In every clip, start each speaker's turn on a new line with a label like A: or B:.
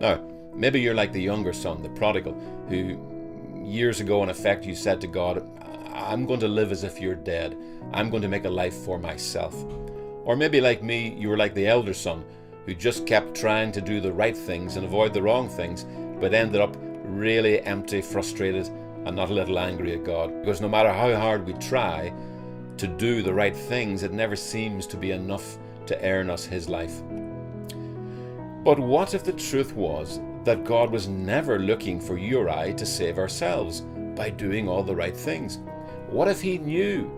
A: Now, maybe you're like the younger son, the prodigal, who years ago, in effect, you said to God, I'm going to live as if you're dead. I'm going to make a life for myself. Or maybe like me, you were like the elder son, who just kept trying to do the right things and avoid the wrong things, but ended up really empty, frustrated, and not a little angry at God. Because no matter how hard we try to do the right things, it never seems to be enough to earn us His life. But what if the truth was that God was never looking for you or I to save ourselves by doing all the right things? What if He knew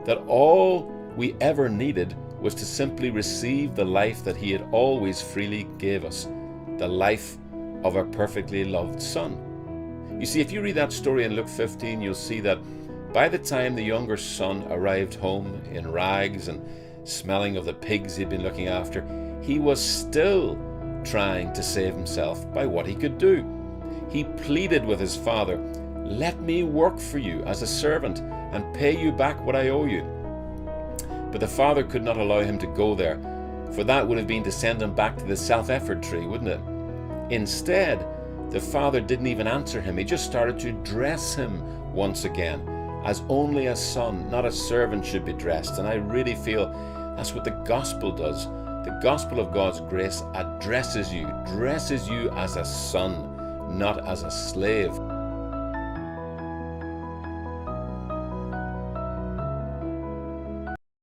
A: that all we ever needed was to simply receive the life that He had always freely gave us, the life of a perfectly loved Son? You see, if you read that story in Luke 15, you'll see that by the time the younger son arrived home in rags and smelling of the pigs he'd been looking after, he was still trying to save himself by what he could do. He pleaded with his father, "Let me work for you as a servant and pay you back what I owe you." But the father could not allow him to go there, for that would have been to send him back to the self-effort tree, wouldn't it? Instead, the father didn't even answer him. He just started to dress him once again, as only a son, not a servant, should be dressed. And I really feel that's what the gospel does. The gospel of God's grace addresses you, dresses you as a son, not as a slave.